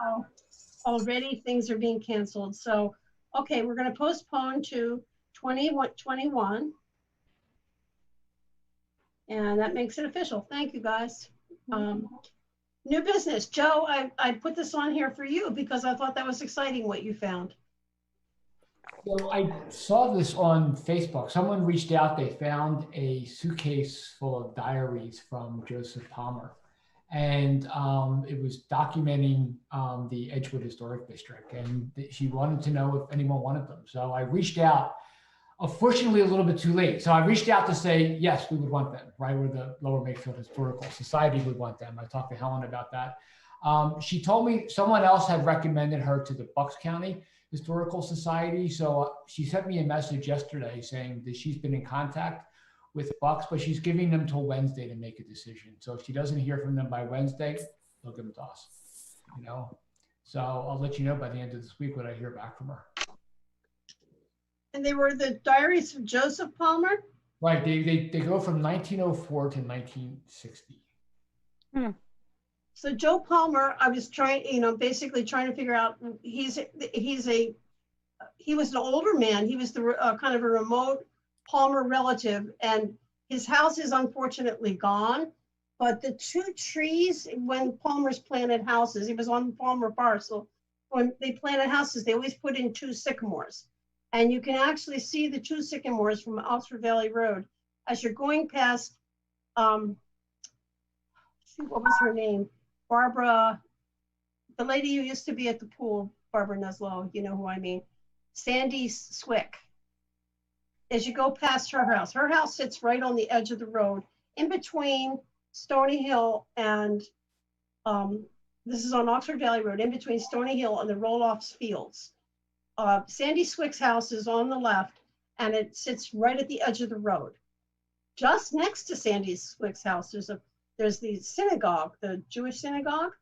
Already things are being canceled. So, okay, we're going to postpone to 2021. And that makes it official. Thank you, guys. New business. Joe, I put this on here for you because I thought that was exciting what you found. Well, I saw this on Facebook. Someone reached out. They found a suitcase full of diaries from Joseph Palmer. And it was documenting the Edgewood Historic District. And she wanted to know if anyone wanted them. So I reached out, unfortunately a little bit too late. So I reached out to say, yes, we would want them, right? Where the Lower Makefield Historical Society would want them. I talked to Helen about that. She told me someone else had recommended her to the Bucks County Historical Society. So she sent me a message yesterday saying that she's been in contact with Bucks, but she's giving them till Wednesday to make a decision. So if she doesn't hear from them by Wednesday, they'll give them to us, you know? So I'll let you know by the end of this week what I hear back from her. And they were the diaries of Joseph Palmer? Right, they go from 1904 to 1960. So Joe Palmer, I was trying, basically trying to figure out, he was an older man. He was the kind of a remote Palmer relative, and his house is unfortunately gone. But the two trees, when Palmer's planted houses, he was on Palmer parcel. When they planted houses, they always put in two sycamores. And you can actually see the two sycamores from Oxford Valley Road as you're going past, what was her name? Barbara, the lady who used to be at the pool, Barbara Nuslow, you know who I mean. Sandy Swick. As you go past her house sits right on the edge of the road, in between Stony Hill and, this is on Oxford Valley Road, in between Stony Hill and the Roll-Offs Fields. Sandy Swick's house is on the left, and it sits right at the edge of the road. Just next to Sandy Swick's house, there's the synagogue, the Jewish synagogue,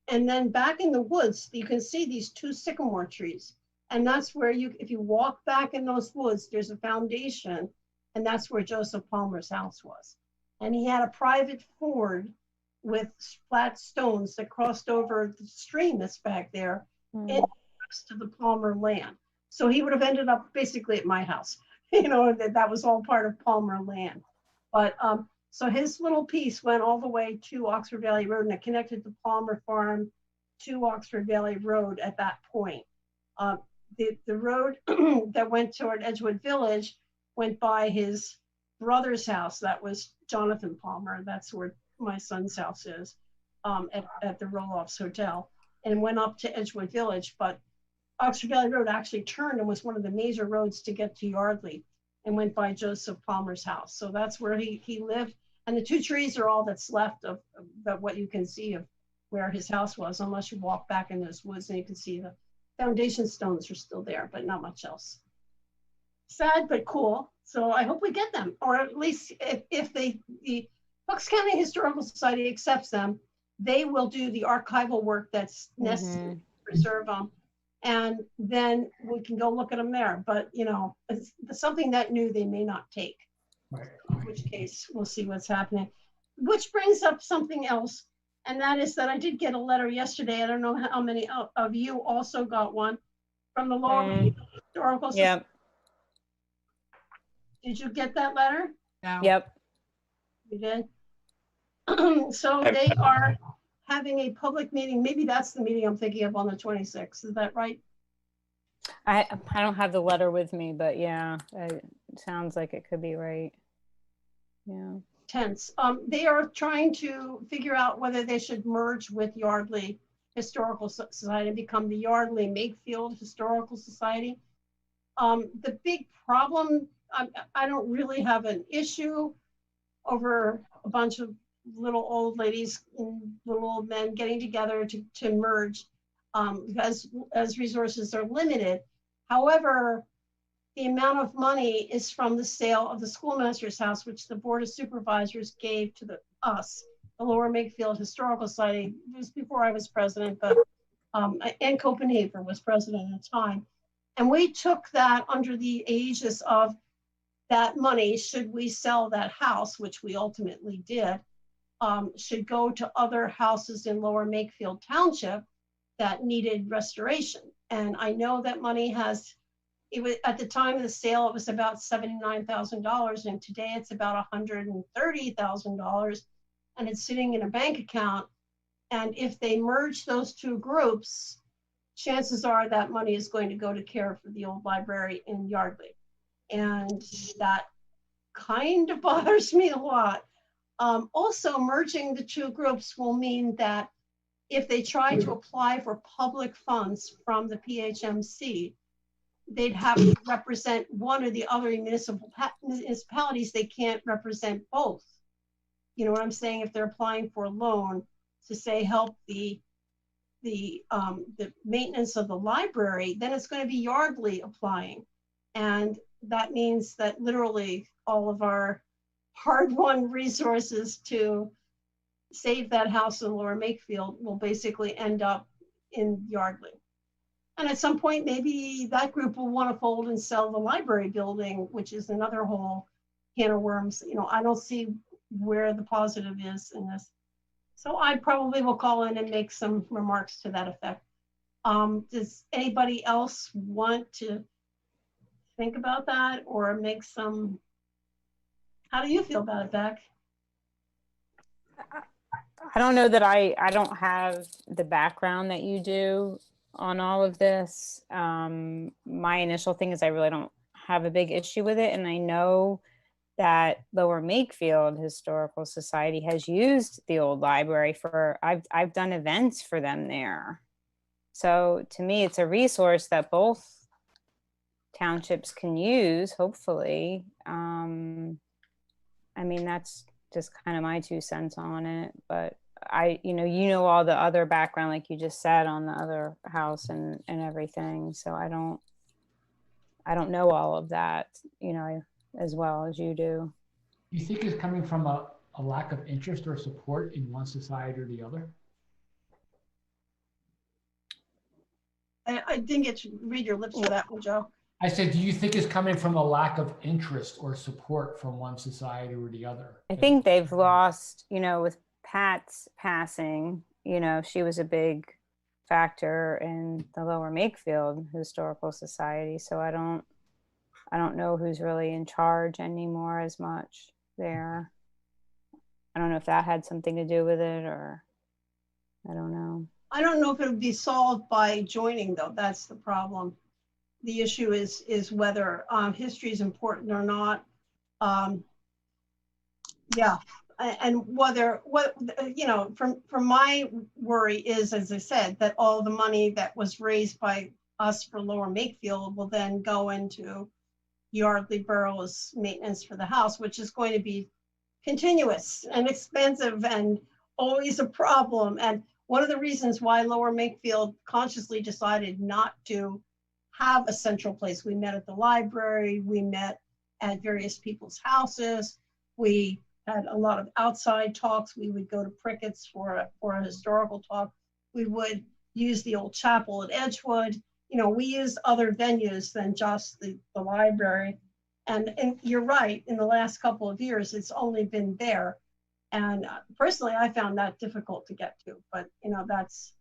and then back in the woods, you can see these two sycamore trees. And that's where if you walk back in those woods, there's a foundation, and that's where Joseph Palmer's house was. And he had a private ford with flat stones that crossed over the stream that's back there in the rest of the Palmer land. So he would have ended up basically at my house, that was all part of Palmer land. But so his little piece went all the way to Oxford Valley Road, and it connected the Palmer farm to Oxford Valley Road at that point. The road that went toward Edgewood Village went by his brother's house. That was Jonathan Palmer. That's where my son's house is, at the Roll-Offs Hotel, and went up to Edgewood Village. But Oxford Valley Road actually turned and was one of the major roads to get to Yardley and went by Joseph Palmer's house. So that's where he lived. And the 2 trees are all that's left of what you can see of where his house was, unless you walk back in those woods and you can see the foundation stones are still there, but not much else. Sad, but cool. So I hope we get them, or at least if the Bucks County Historical Society accepts them, they will do the archival work that's necessary to preserve them. And then we can go look at them there. But, you know, it's something that new they may not take, Right. in which case we'll see what's happening. Which brings up something else, and that is that I did get a letter yesterday. I don't know how many of you also got one from the Lower Historical Society. Yep. Did you get that letter? No. Yep. You did? So they are having a public meeting. Maybe that's the meeting I'm thinking of on the 26th. Is that right? I don't have the letter with me, but yeah, it sounds like it could be right. Yeah. Tense. They are trying to figure out whether they should merge with Yardley Historical Society and become the Yardley Makefield Historical Society. The big problem, I don't really have an issue over a bunch of little old ladies and little old men getting together to merge, as resources are limited. However, the amount of money is from the sale of the schoolmaster's house, which the Board of Supervisors gave to us, the Lower Makefield Historical Society. It was before I was president, but Ann Copenhagen was president at the time. And we took that under the aegis of that money, should we sell that house, which we ultimately did, should go to other houses in Lower Makefield Township that needed restoration. And I know that money has, it was at the time of the sale, it was about $79,000, and today it's about $130,000, and it's sitting in a bank account. And if they merge those 2 groups, chances are that money is going to go to care for the old library in Yardley. And that kind of bothers me a lot. Also, merging the 2 groups will mean that if they try to apply for public funds from the PHMC, they'd have to represent one or the other municipalities. They can't represent both. You know what I'm saying? If they're applying for a loan to say help the maintenance of the library, then it's going to be Yardley applying. And that means that literally all of our hard-won resources to save that house in Lower Makefield will basically end up in Yardley. And at some point, maybe that group will want to fold and sell the library building, which is another whole can of worms. You know, I don't see where the positive is in this. So I probably will call in and make some remarks to that effect. Does anybody else want to think about that or make some, how do you feel about it, Beck? I don't know that I don't have the background that you do on all of this. My initial thing is I really don't have a big issue with it. And I know that Lower Makefield Historical Society has used the old library for, I've done events for them there. So to me, it's a resource that both townships can use, hopefully. I mean, that's just kind of my 2 cents on it, but you know all the other background, like you just said, on the other house and everything. So I don't know all of that, you know, as well as you do. Do you think it's coming from a lack of interest or support in one society or the other? I didn't get to read your lips for that one, Joe. I said, do you think it's coming from a lack of interest or support from one society or the other? I think they've lost, you know, with Pat's passing, you know, she was a big factor in the Lower Makefield Historical Society. So I don't know who's really in charge anymore as much there. I don't know if that had something to do with it, or I don't know. I don't know if it would be solved by joining, though. That's the problem. The issue is whether history is important or not. Yeah, and whether, you know, from my worry is, as I said, that all the money that was raised by us for Lower Makefield will then go into Yardley Borough's maintenance for the house, which is going to be continuous and expensive and always a problem. And one of the reasons why Lower Makefield consciously decided not to have a central place, we met at the library, we met at various people's houses, we had a lot of outside talks, we would go to Prickett's for a historical talk, we would use the old chapel at Edgewood, you know, we used other venues than just the library. And you're right, in the last couple of years, it's only been there. And personally, I found that difficult to get to, but you know, that's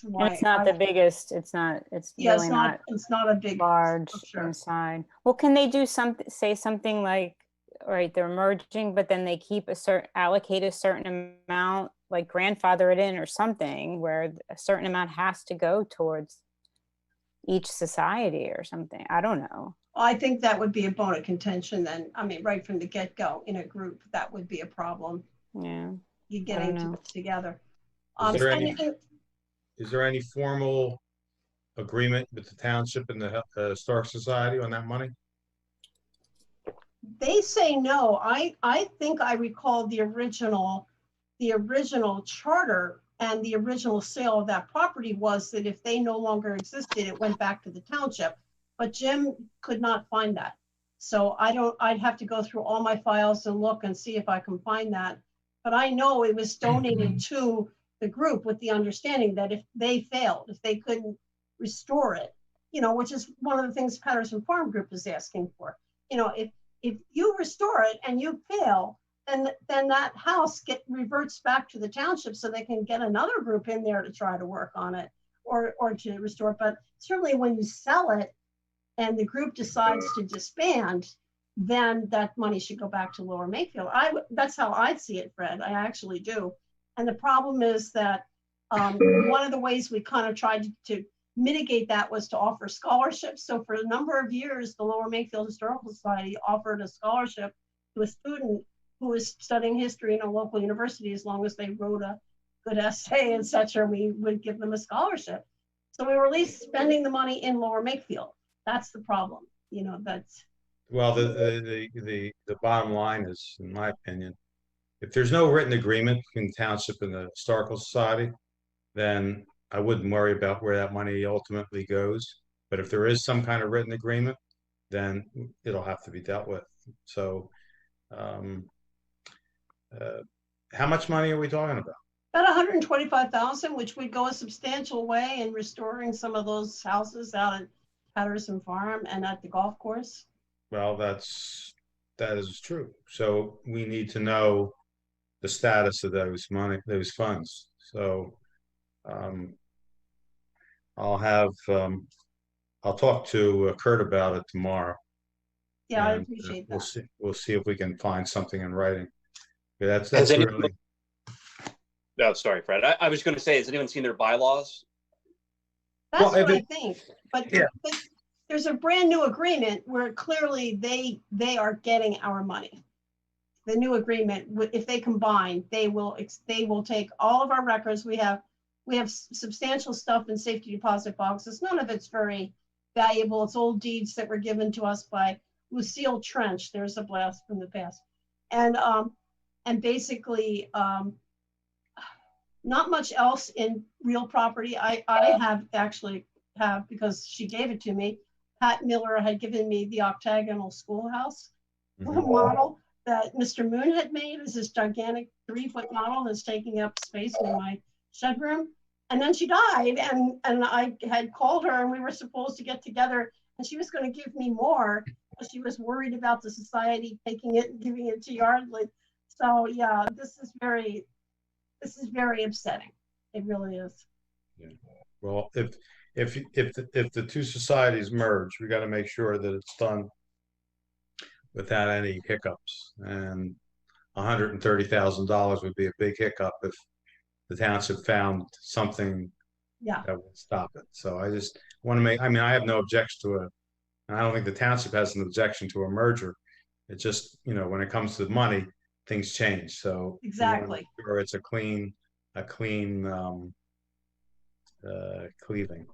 why. And it's not the biggest, it's yeah, really it's not a big large structure. inside. Well, can they do say something like, right, they're merging, but then they keep allocate a certain amount, like grandfather it in or something, where a certain amount has to go towards each society or something. I don't know. I think that would be a bone of contention then. I mean, right from the get-go in a group, that would be a problem. Yeah. You getting together. Is there any formal agreement with the township and the Historic Society on that money? They say no. I think I recall the original charter and the original sale of that property was that if they no longer existed, it went back to the township. But Jim could not find that. So I'd have to go through all my files and look and see if I can find that. But I know it was donated to the group with the understanding that if they failed, if they couldn't restore it, you know, which is one of the things Patterson Farm Group is asking for. You know, if you restore it and you fail, then that house reverts back to the township so they can get another group in there to try to work on it or to restore it. But certainly when you sell it and the group decides to disband, then that money should go back to Lower Makefield. That's how I see it, Fred. I actually do. And the problem is that one of the ways we kind of tried to mitigate that was to offer scholarships. So for a number of years, the Lower Makefield Historical Society offered a scholarship to a student who was studying history in a local university. As long as they wrote a good essay, etc., we would give them a scholarship. So we were at least spending the money in Lower Makefield. That's the problem. You know, that's. Well, the bottom line is, in my opinion, if there's no written agreement between the township and the Historical Society, then I wouldn't worry about where that money ultimately goes. But if there is some kind of written agreement, then it'll have to be dealt with. So how much money are we talking about? About 125,000, which would go a substantial way in restoring some of those houses out at Patterson Farm and at the golf course. Well, that is true. So we need to know the status of those funds. So I'll talk to Kurt about it tomorrow. Yeah, I appreciate that. We'll see if we can find something in writing. That's really. No, sorry, Fred. I was going to say, has anyone seen their bylaws? That's what I think. But yeah. There's a brand new agreement where clearly they are getting our money. The new agreement, if they combine, they will take all of our records. We have substantial stuff in safety deposit boxes. None of it's very valuable. It's old deeds that were given to us by Lucille Trench. There's a blast from the past, and basically not much else in real property. I have because she gave it to me. Pat Miller had given me the octagonal schoolhouse model that Mr. Moon had made. Is this gigantic 3-foot model that's taking up space in my shed room. And then she died, and I had called her, and we were supposed to get together, and she was going to give me more, but she was worried about the society taking it and giving it to Yardley. So yeah, this is very upsetting. It really is. Yeah. Well, if the two societies merge, we got to make sure that it's done without any hiccups. And $130,000 would be a big hiccup if the township found something that would stop it. So I just want to make. I mean, I have no objection to it, and I don't think the township has an objection to a merger. It's just, you know, when it comes to the money, things change. So exactly, sure, it's a clean cleaving.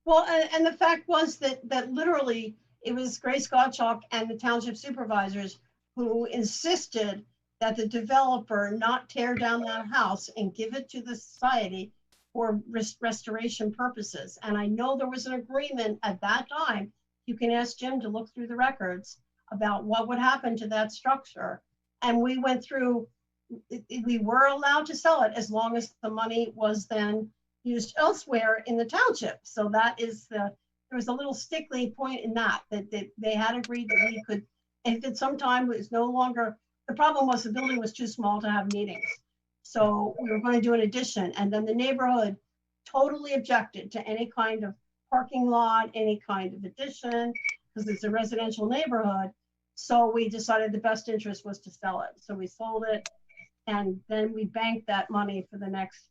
Well, and the fact was that literally it was Grace Gottschalk and the township supervisors who insisted that the developer not tear down that house and give it to the society for restoration purposes. And I know there was an agreement at that time. You can ask Jim to look through the records about what would happen to that structure. And we went through, we were allowed to sell it as long as the money was then used elsewhere in the township. So that is there was a little stickly point in that they had agreed that we could, if it sometime was no longer, the problem was the building was too small to have meetings. So we were going to do an addition, and then the neighborhood totally objected to any kind of parking lot, any kind of addition, because it's a residential neighborhood. So we decided the best interest was to sell it. So we sold it, and then we banked that money for the next,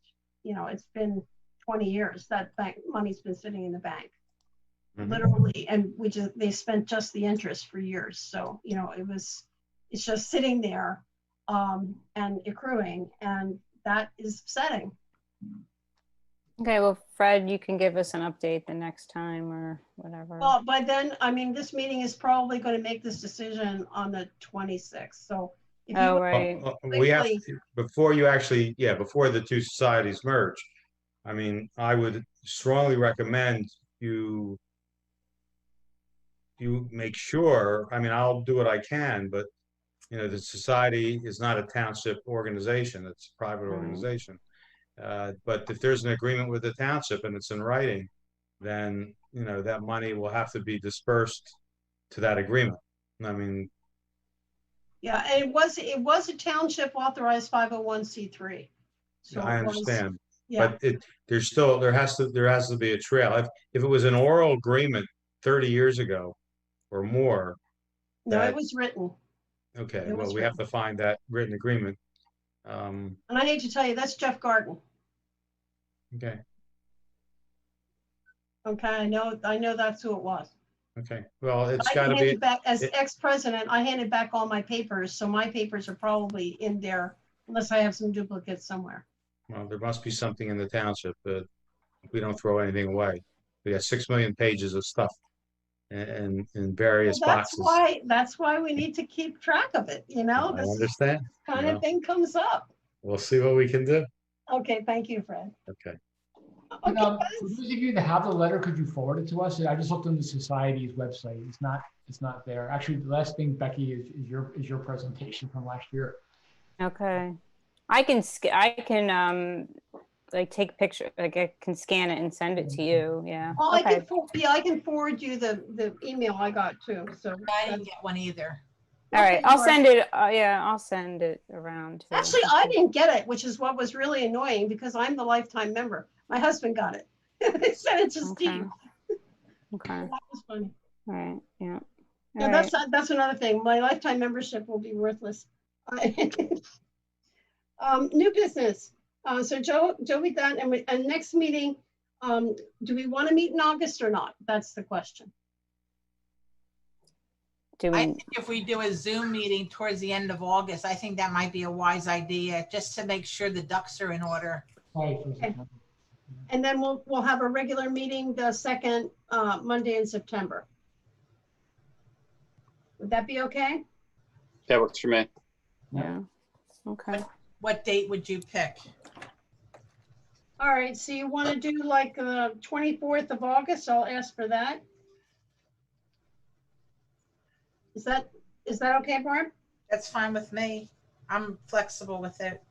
it's been 20 years that bank money's been sitting in the bank, literally, and they spent just the interest for years. So it's just sitting there and accruing, and that is upsetting. Okay, well, Fred, you can give us an update the next time or whatever. Well, by then, this meeting is probably going to make this decision on the 26th. So if you right. We have to, before the two societies merge, I would strongly recommend you make sure, I'll do what I can, but the society is not a township organization, it's a private organization. But if there's an agreement with the township and it's in writing, then, that money will have to be dispersed to that agreement. Yeah, and it was a township authorized 501c3. So I understand. Yeah. But there has to be a trail. If it was an oral agreement 30 years ago or more. No, it was written. Okay, well, we have to find that written agreement. And I hate to tell you, that's Jeff Garden. Okay. Okay, I know that's who it was. Okay, well, it's got to be. As ex-president, I handed back all my papers, so my papers are probably in there, unless I have some duplicates somewhere. Well, there must be something in the township that we don't throw anything away. We got 6 million pages of stuff in various boxes. That's why we need to keep track of it. I understand. Kind of thing comes up. We'll see what we can do. Okay, thank you, Fred. Okay. For those of you that have the letter, could you forward it to us? I just looked on the society's website. It's not there. Actually, the last thing, Becky, is your presentation from last year. Okay. I can like take picture, like I can scan it and send it to you. Yeah. Well, okay. I can forward you the email I got too. So I didn't get one either. All right, I'll send it. I'll send it around. Too. Actually, I didn't get it, which is what was really annoying because I'm the lifetime member. My husband got it. They sent it to Steve. Okay. That was funny. All right. Yeah. No, that's another thing. My lifetime membership will be worthless. New business. So Joe with that, and next meeting, do we want to meet in August or not? That's the question. I think if we do a Zoom meeting towards the end of August, I think that might be a wise idea, just to make sure the ducks are in order. Okay. And then we'll have a regular meeting the second Monday in September. Would that be okay? That works for me. Yeah. Okay. What date would you pick? All right, so you want to do like the 24th of August? I'll ask for that. Is that okay, Barb? That's fine with me. I'm flexible with it.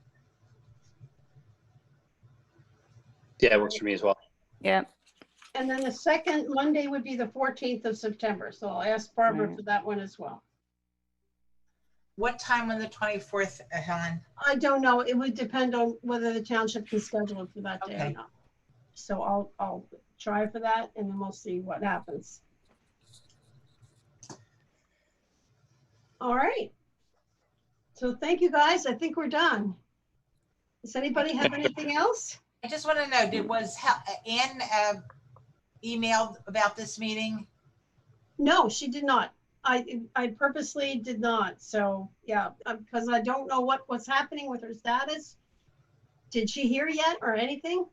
Yeah, it works for me as well. Yeah. And then the second Monday would be the 14th of September. So I'll ask Barbara for that one as well. What time on the 24th, Helen? I don't know. It would depend on whether the township can schedule it for that day or not. So I'll try for that, and then we'll see what happens. All right. So thank you, guys. I think we're done. Does anybody have anything else? I just want to know, was Ann emailed about this meeting? No, she did not. I purposely did not. So yeah, because I don't know what's happening with her status. Did she hear yet or anything?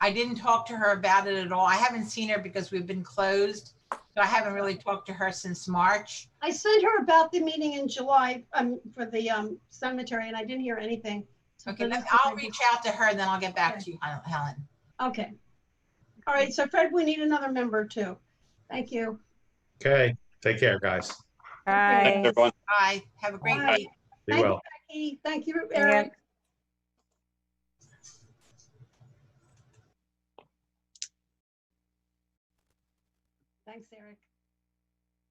I didn't talk to her about it at all. I haven't seen her because we've been closed. So I haven't really talked to her since March. I sent her about the meeting in July for the cemetery, and I didn't hear anything. So Okay, the next I'll time I reach out to her and then I'll get back Okay. to you, Helen. Okay. All right, so Fred, we need another member too. Thank you. Okay, take care, guys. Bye. Thanks, everyone. Bye. Have a great Bye. week. Be Thank well. you, Becky. Thank you, Yeah. Eric. Thanks, Eric.